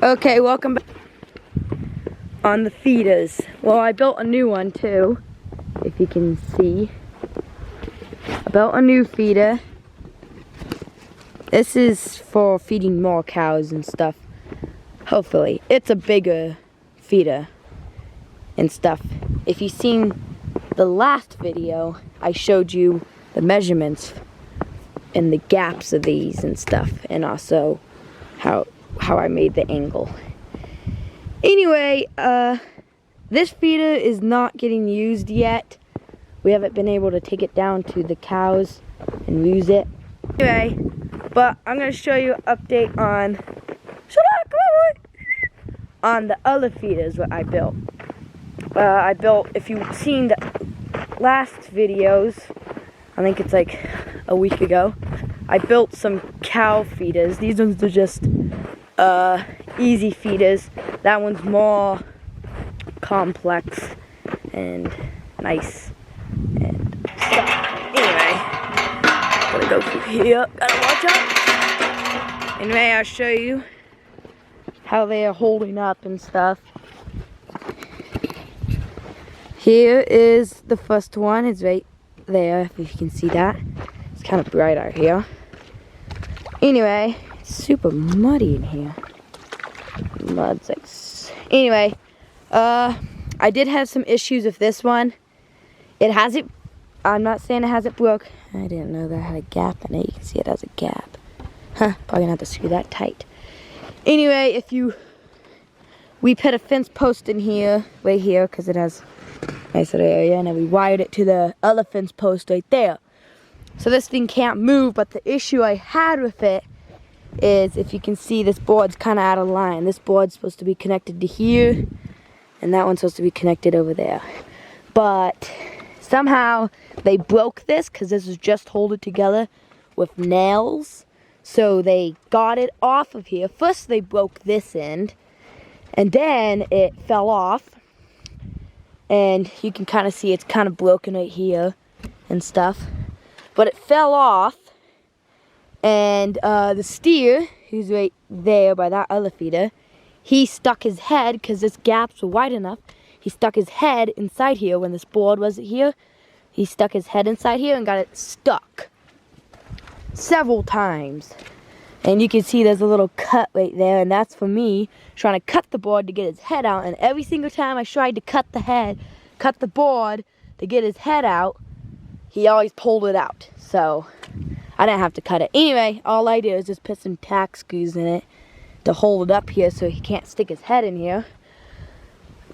Okay, welcome back on the feeders. Well, I built a new one too, if you can see. I built a new feeder. This is for feeding more cows and stuff. Hopefully. It's a bigger feeder and stuff. If you've seen the last video, I showed you the measurements and the gaps of these and stuff, and also how I made the angle. Anyway, this feeder is not getting used yet. We haven't been able to take it down to the cows and use it. Anyway, but I'm gonna show you an update on on the other feeders what I built. If you've seen the last videos, I think it's like a week ago, I built some cow feeders. These ones are just easy feeders. That one's more complex and nice and stuff. Anyway, gotta go through here. Gotta watch out. Anyway, I'll show you how they are holding up and stuff. Here is the first one. It's right there, if you can see that. It's kind of bright out here. Anyway, it's super muddy in here. Mud's like... Anyway, I did have some issues with this one. It hasn't... I'm not saying it hasn't broke. I didn't know that had a gap in it. You can see it has a gap. Huh, probably gonna have to screw that tight. Anyway, we put a fence post in here, right here, because it has a nice little area, and then we wired it to the other fence post right there. So this thing can't move, but the issue I had with it is, if you can see, this board's kind of out of line. This board's supposed to be connected to here, and that one's supposed to be connected over there. But somehow they broke this, because this was just holding together with nails. So they got it off of here. First they broke this end, and then it fell off. And you can kind of see it's kind of broken right here and stuff. But it fell off, and the steer, who's right there by that other feeder, he stuck his head, because this gaps were wide enough, he stuck his head inside here when this board wasn't here. He stuck his head inside here and got it stuck several times. And you can see there's a little cut right there, and that's for me trying to cut the board to get his head out. And every single time I tried to cut the board to get his head out, he always pulled it out. So I didn't have to cut it. Anyway, all I did was just put some tack screws in it to hold it up here so he can't stick his head in here.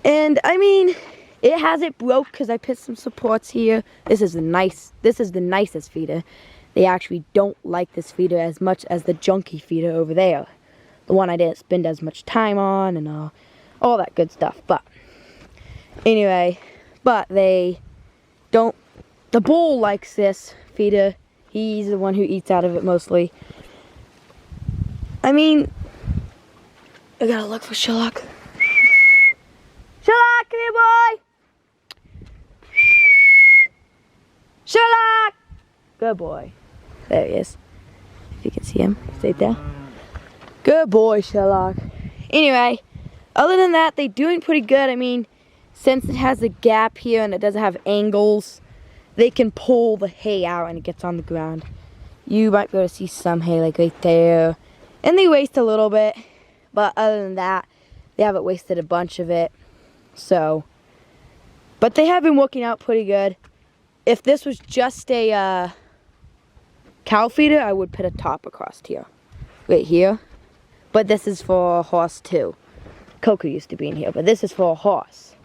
And I mean, it hasn't broke because I put some supports here. This is the nicest feeder. They actually don't like this feeder as much as the junky feeder over there. The one I didn't spend as much time on and all that good stuff. But anyway, they don't. The bull likes this feeder. He's the one who eats out of it mostly. I mean, I gotta look for Sherlock. Sherlock, come here, boy! Sherlock! Good boy. There he is. If you can see him, he's right there. Good boy, Sherlock. Anyway, other than that, they're doing pretty good. I mean, since it has a gap here and it doesn't have angles, they can pull the hay out and it gets on the ground. You might be able to see some hay like right there. And they waste a little bit. But other than that, they haven't wasted a bunch of it. So, but they have been working out pretty good. If this was just a cow feeder, I would put a top across here. Right here. But this is for a horse too. Coco used to be in here, but this is for a horse.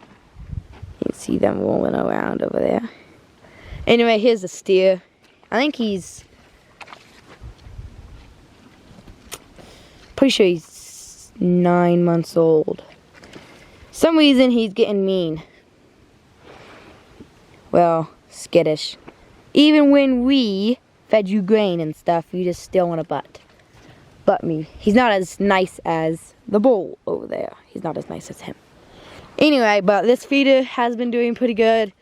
You can see them rolling around over there. Anyway, here's the steer. I think he's... pretty sure he's 9 months old. Some reason he's getting mean. Well, skittish. Even when we fed you grain and stuff, you just still want to butt me. He's not as nice as the bull over there. He's not as nice as him. Anyway, but this feeder has been doing pretty good.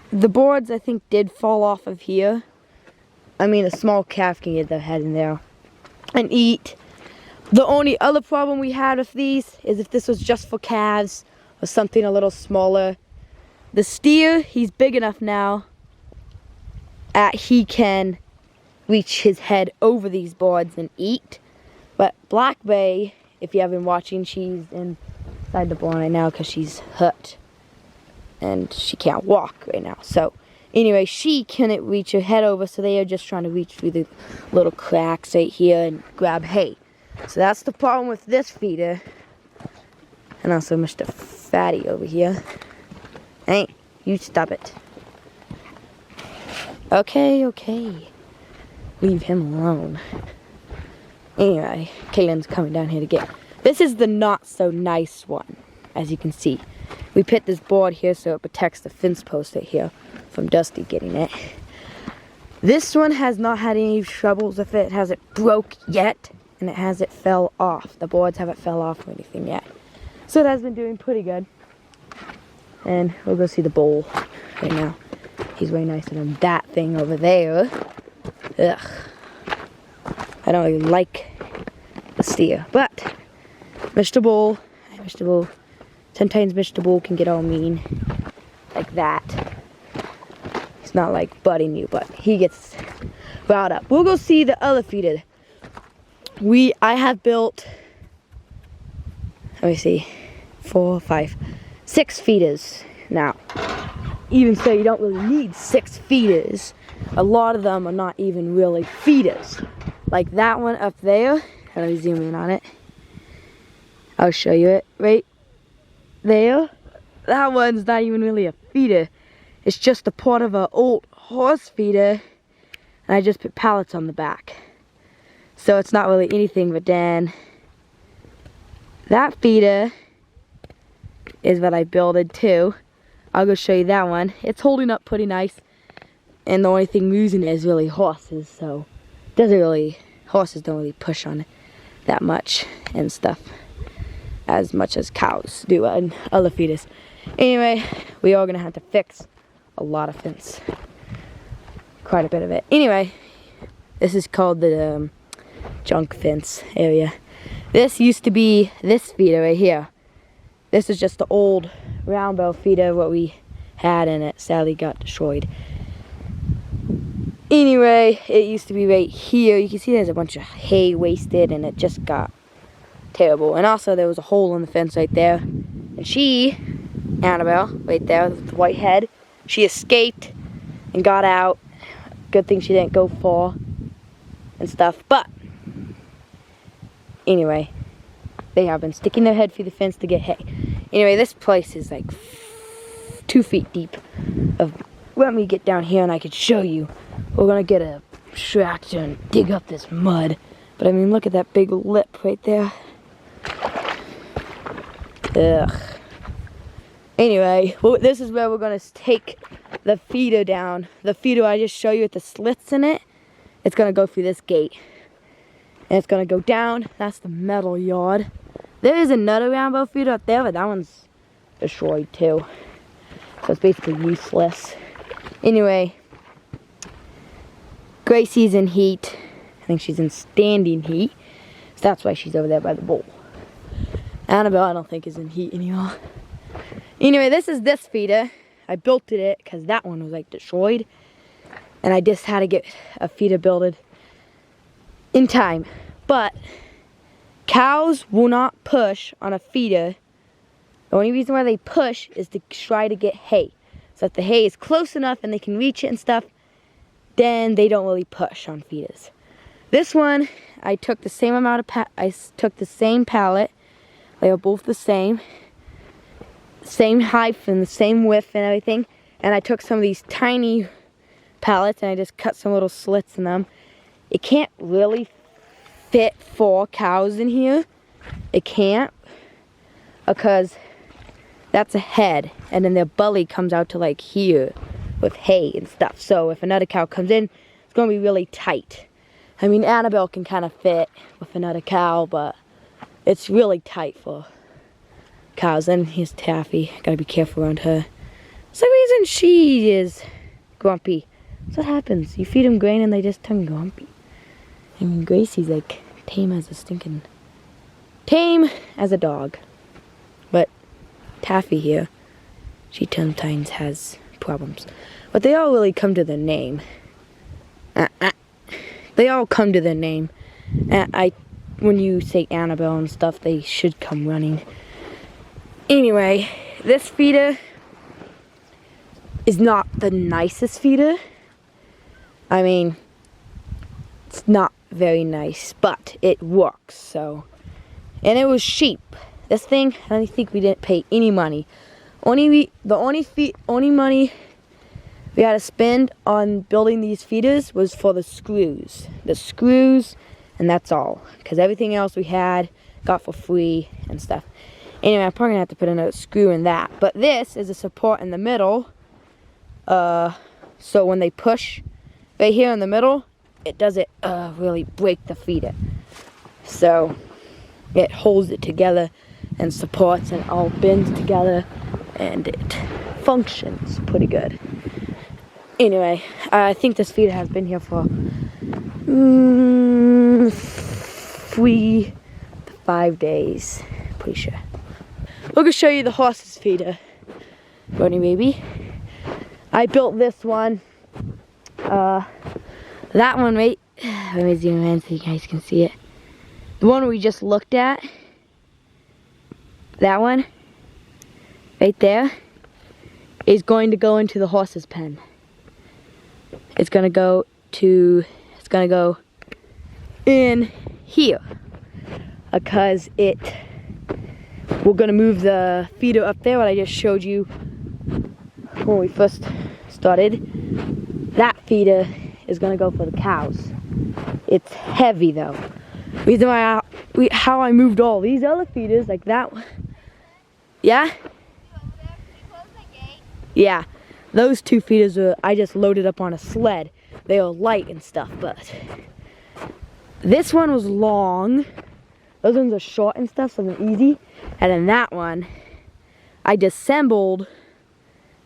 The boards, I think, did fall off of here. a small calf can get their head in there and eat. The only other problem we had with these is if this was just for calves or something a little smaller. The steer, he's big enough now that he can reach his head over these boards and eat. But Black Bay, if you have been watching, she's inside the barn right now because she's hurt and she can't walk right now. So anyway, she couldn't reach her head over, so they are just trying to reach through the little cracks right here and grab hay. So that's the problem with this feeder. And also Mr. Fatty over here. Hey, you stop it. Okay. Leave him alone. Anyway, Kaylin's coming down here to get. This is the not so nice one, as you can see. We put this board here so it protects the fence post right here from Dusty getting it. This one has not had any troubles with it. It hasn't broke yet, and it hasn't fell off. The boards haven't fell off or anything yet. So it has been doing pretty good. And we'll go see the bull right now. He's way nicer than that thing over there. Ugh. I don't really like the steer. But Mr. Bull, sometimes Mr. Bull can get all mean like that. He's not like butting you, but he gets riled up. We'll go see the other feeder. I have built, let me see, 4, 5, 6 feeders now. Even so, you don't really need 6 feeders. A lot of them are not even really feeders. Like that one up there. Let me zoom in on it. I'll show you it right there. That one's not even really a feeder. It's just a part of an old horse feeder. And I just put pallets on the back. So it's not really anything, but then that feeder is what I builded too. I'll go show you that one. It's holding up pretty nice. And the only thing losing it is really horses, so horses don't really push on it that much and stuff as much as cows do and other feeders. Anyway, we are gonna have to fix a lot of fence. Quite a bit of it. Anyway, this is called the junk fence area. This used to be this feeder right here. This is just the old round bell feeder what we had, and it sadly got destroyed. Anyway, it used to be right here. You can see there's a bunch of hay wasted, and it just got terrible. And also there was a hole in the fence right there. And she, Annabelle, right there with the white head, she escaped and got out. Good thing she didn't go far and stuff. But anyway, they have been sticking their head through the fence to get hay. Anyway, this place is like 2 feet deep. Let me get down here and I could show you. We're gonna get a tractor and dig up this mud. But I mean, look at that big lip right there. Ugh. Anyway, well, this is where we're gonna take the feeder down. The feeder I just showed you with the slits in it, it's gonna go through this gate. And it's gonna go down. That's the metal yard. There is another rainbow feeder up there, but that one's destroyed too. So it's basically useless. Anyway, Gracie's in heat. I think she's in standing heat. So that's why she's over there by the bowl. Annabelle, I don't think, is in heat anymore. Anyway, this is this feeder. I built it because that one was like destroyed. And I just had to get a feeder built in time. But cows will not push on a feeder. The only reason why they push is to try to get hay. So if the hay is close enough and they can reach it and stuff, then they don't really push on feeders. This one, I took the same amount of I took the same pallet. They are both the same height and the same width and everything. And I took some of these tiny pallets and I just cut some little slits in them. It can't really fit 4 cows in here. It can't, because that's a head, and then their belly comes out to like here with hay and stuff. So if another cow comes in, it's gonna be really tight. I mean, Annabelle can kind of fit with another cow, but it's really tight for cows. And here's Taffy. Gotta be careful around her. For some reason she is grumpy That's what happens. You feed them grain and they just turn grumpy. I mean, Gracie's like tame as a dog. But Taffy here, she sometimes has problems. But they all really come to their name. They all come to their name. When you say Annabelle and stuff, they should come running. Anyway, this feeder is not the nicest feeder. I mean, it's not very nice, but it works, so. And it was cheap. This thing, I don't think we didn't pay any money. The only money we had to spend on building these feeders was for the screws. And that's all. Because everything else we had got for free and stuff. Anyway, I'm probably going to have to put another screw in that. But this is a support in the middle. So when they push right here in the middle, it doesn't really break the feeder. So it holds it together and supports and all bends together. And it functions pretty good. Anyway, I think this feeder has been here for 3 to 5 days. Pretty sure. We're going to show you the horse's feeder. Bunny baby. I built this one. That one, wait. Let me zoom in so you guys can see it. The one we just looked at. That one. Right there. Is going to go into the horse's pen. It's going to go in here. Because we're going to move the feeder up there, what I just showed you when we first started. That feeder is going to go for the cows. It's heavy though. Reason why how I moved all these other feeders like that one. Yeah? Yeah. Those 2 feeders I just loaded up on a sled. They were light and stuff, but this one was long. Those ones are short and stuff, so they're easy. And then that one, I disassembled.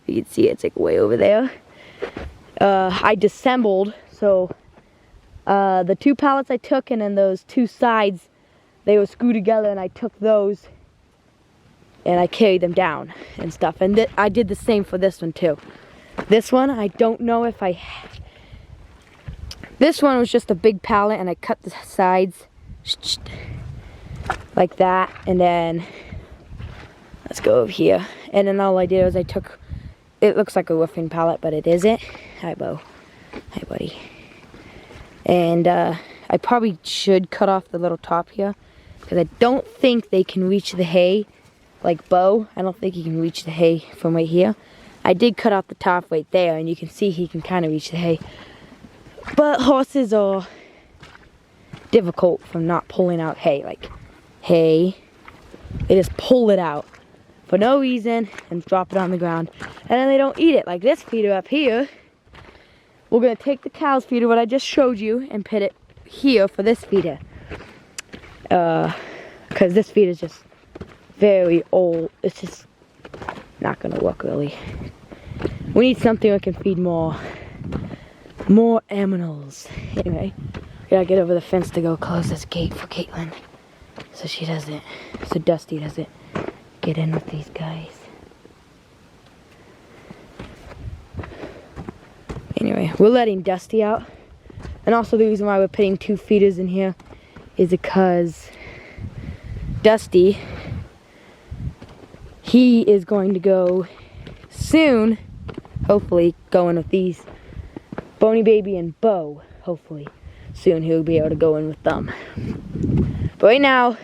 You can see it's like way over there. I disassembled, so the 2 pallets I took, and then those 2 sides, they were screwed together, and I took those and I carried them down and stuff. And I did the same for this one too. This one, I don't know if this one was just a big pallet, and I cut the sides like that, and then let's go over here. And then all I did was I took, it looks like a roofing pallet, but it isn't. Hi, Bo. Hi, buddy. And I probably should cut off the little top here, because I don't think they can reach the hay like Bo. I don't think he can reach the hay from right here. I did cut off the top right there, and you can see he can kind of reach the hay. But horses are difficult from not pulling out hay. Like hay, they just pull it out for no reason and drop it on the ground, and then they don't eat it. Like this feeder up here, we're gonna take the cow's feeder, what I just showed you, and put it here for this feeder. Because this feeder is just very old. It's just not gonna work really. We need something that can feed more animals. Anyway, we gotta get over the fence to go close this gate for Caitlin, so Dusty doesn't get in with these guys. Anyway, we're letting Dusty out, and also the reason why we're putting 2 feeders in here is because Dusty, he is going to go soon, hopefully, going with these Boney Baby and Bo. Hopefully, soon he'll be able to go in with them. But right now,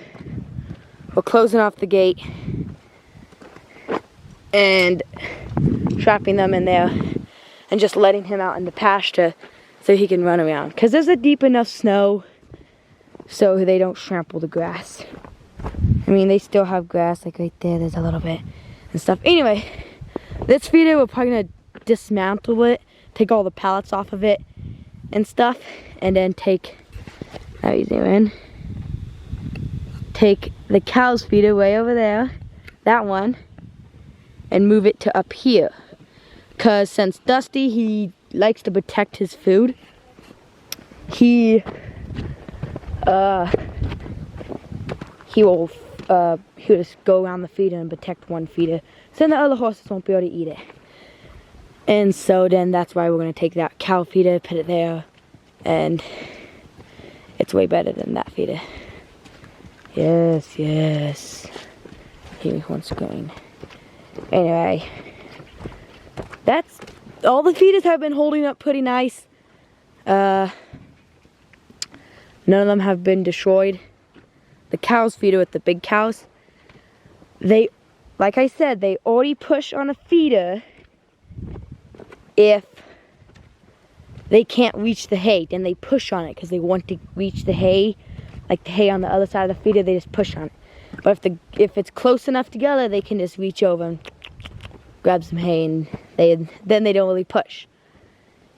we're closing off the gate and trapping them in there and just letting him out in the pasture so he can run around. Because there's a deep enough snow so they don't trample the grass. I mean, they still have grass, like right there, there's a little bit and stuff. Anyway, this feeder, we're probably gonna dismantle it, take all the pallets off of it and stuff, and then take the cow's feeder way over there, that one, and move it to up here. Cause since Dusty, he likes to protect his food. He will just go around the feeder and protect one feeder, so then the other horses won't be able to eat it. And so then that's why we're going to take that cow feeder, put it there, and it's way better than that feeder. Yes, yes. He wants going. Anyway, that's all. The feeders have been holding up pretty nice. None of them have been destroyed. The cows feeder with the big cows, they, like I said, they already push on a feeder if they can't reach the hay. Then they push on it because they want to reach the hay, like the hay on the other side of the feeder. They just push on it. But if it's close enough together, they can just reach over and grab some hay, and then they don't really push.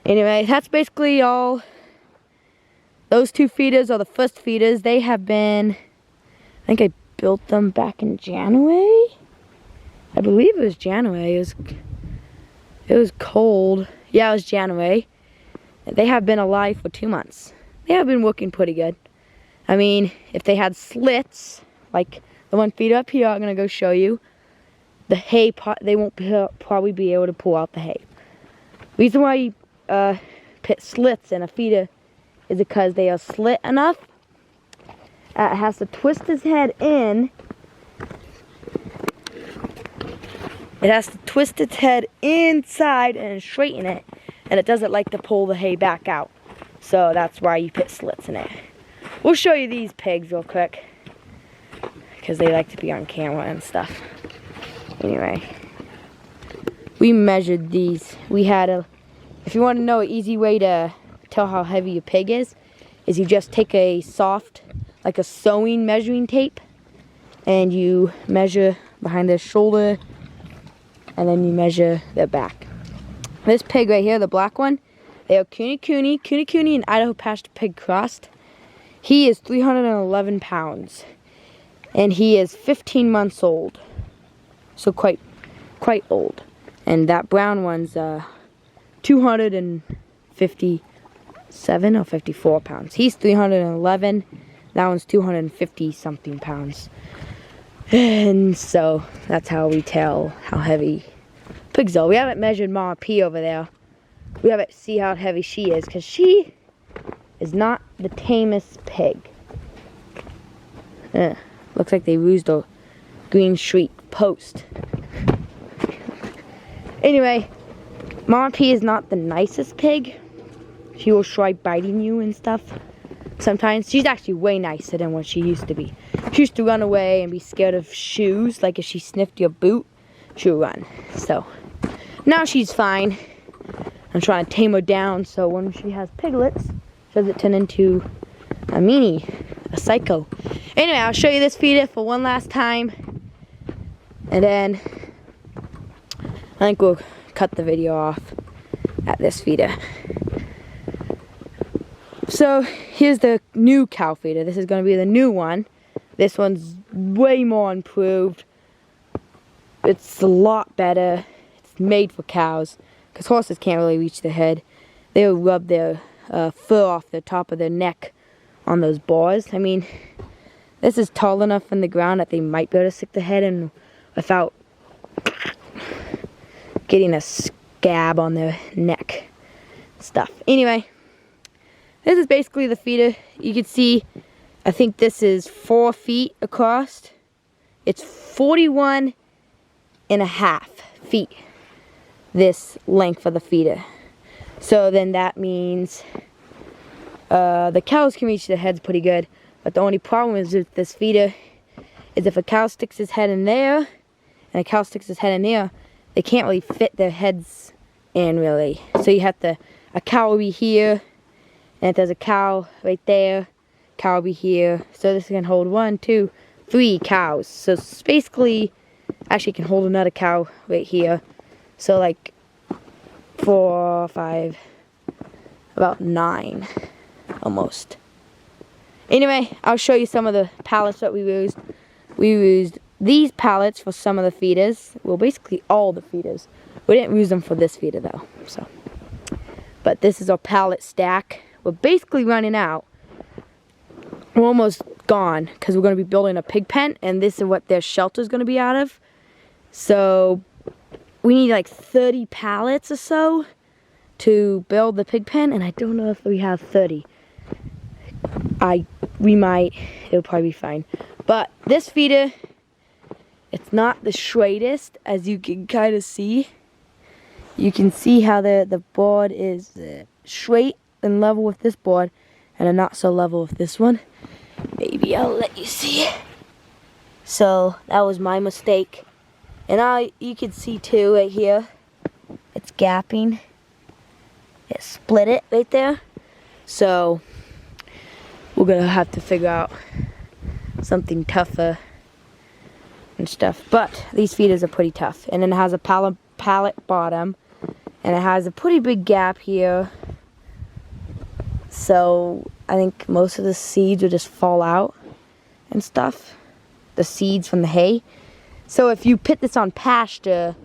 Anyway, that's basically all. Those two feeders are the first feeders. They have been, I think I built them back in January. I believe it was January. It was cold. Yeah, it was January. They have been alive for 2 months. They have been working pretty good. I mean, if they had slits, like the one feeder up here, I'm going to go show you. The hay pot, they won't probably be able to pull out the hay. The reason why you put slits in a feeder is because they are slit enough. It has to twist his head in. It has to twist its head inside and straighten it. And it doesn't like to pull the hay back out. So that's why you put slits in it. We'll show you these pigs real quick, because they like to be on camera and stuff. Anyway, we measured these. We had if you want to know an easy way to tell how heavy a pig is you just take a soft, like a sewing measuring tape, and you measure behind their shoulder, and then you measure their back. This pig right here, the black one, they are Cooney and Idaho pasture pig crossed. He is 311 pounds, and he is 15 months old, so quite old. And that brown one's 257 or 54 pounds. He's 311. That one's 250 something pounds. And so that's how we tell how heavy pigs are. We haven't measured Mama P over there. We haven't see how heavy she is, because she is not the tamest pig. Looks like they used a green street post. Anyway, Mama P is not the nicest pig. She will try biting you and stuff. Sometimes she's actually way nicer than what she used to be. She used to run away and be scared of shoes. Like if she sniffed your boot, she'll run. So now she's fine. I'm trying to tame her down so when she has piglets, she doesn't turn into a meanie, a psycho. Anyway, I'll show you this feeder for one last time, and then I think we'll cut the video off at this feeder. So here's the new cow feeder. This is going to be the new one. This one's way more improved. It's a lot better. It's made for cows, because horses can't really reach their head. They'll rub their fur off the top of their neck on those bars. I mean, this is tall enough from the ground that they might be able to stick their head in without getting a scab on their neck stuff. Anyway, this is basically the feeder. You can see, I think this is 4 feet across. It's 41 and a half feet, this length of the feeder. So then that means the cows can reach their heads pretty good. But the only problem is with this feeder is if a cow sticks his head in there and a cow sticks his head in there, they can't really fit their heads in really. So you have to, a cow will be here, and if there's a cow right there, cow will be here. So this can hold 1, 2, 3 cows. So it's basically, actually can hold another cow right here. So like 4, 5, about 9 almost. Anyway, I'll show you some of the pallets that we used. We used these pallets for some of the feeders. Well, basically all the feeders. We didn't use them for this feeder though. So But this is our pallet stack. We're basically running out. We're almost gone because we're going to be building a pig pen, and this is what their shelter is going to be out of. So we need like 30 pallets or so to build the pig pen, and I don't know if we have 30. We might. It'll probably be fine. But this feeder, it's not the straightest, as you can kind of see. You can see how the board is straight and level with this board, and not so level with this one. Maybe I'll let you see it. So that was my mistake. And you can see too right here, it's gapping. It split it right there. So we're gonna have to figure out something tougher and stuff. But these feeders are pretty tough. And then it has a pallet bottom, and it has a pretty big gap here. So I think most of the seeds will just fall out and stuff. The seeds from the hay. So if you put this on pasture,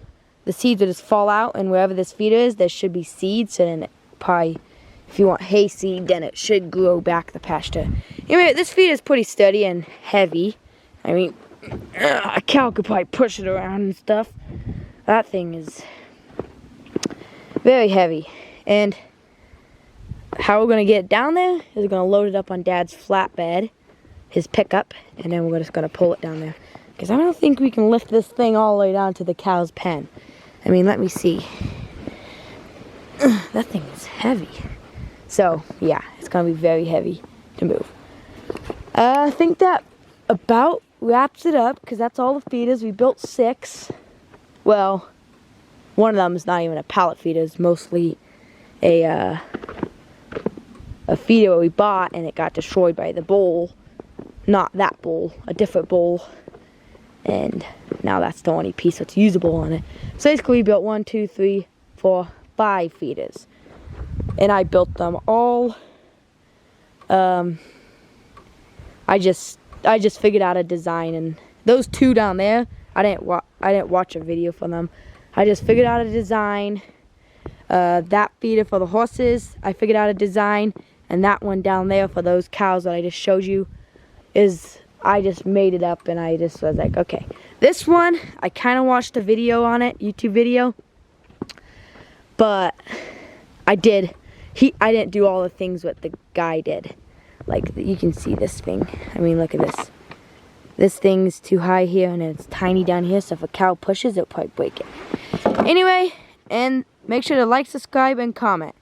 the seeds will just fall out, and wherever this feeder is, there should be seeds. So then it probably, if you want hay seed, then it should grow back the pasture. Anyway, this feeder is pretty sturdy and heavy. I mean, a cow could probably push it around and stuff. That thing is very heavy. And how we're going to get it down there is we're going to load it up on Dad's flatbed, his pickup, and then we're just going to pull it down there. Because I don't think we can lift this thing all the way down to the cow's pen. I mean, let me see. That thing is heavy. So, yeah, it's going to be very heavy to move. I think that about wraps it up, because that's all the feeders. We built 6. Well, one of them is not even a pallet feeder. It's mostly a feeder we bought, and it got destroyed by the bull. Not that bull, a different bull. And now that's the only piece that's usable on it. So basically we built 1, 2, 3, 4, 5 feeders. And I built them all. I just figured out a design, and those 2 down there, I didn't watch a video for them. I just figured out a design. That feeder for the horses, I figured out a design, and that one down there for those cows that I just showed you is, I just made it up, and I just was like, okay. This one, I kind of watched a video on it, YouTube video, but I didn't do all the things what the guy did. Like, you can see this thing. I mean, look at this. This thing's too high here, and it's tiny down here, so if a cow pushes, it'll probably break it. Anyway, and make sure to like, subscribe, and comment.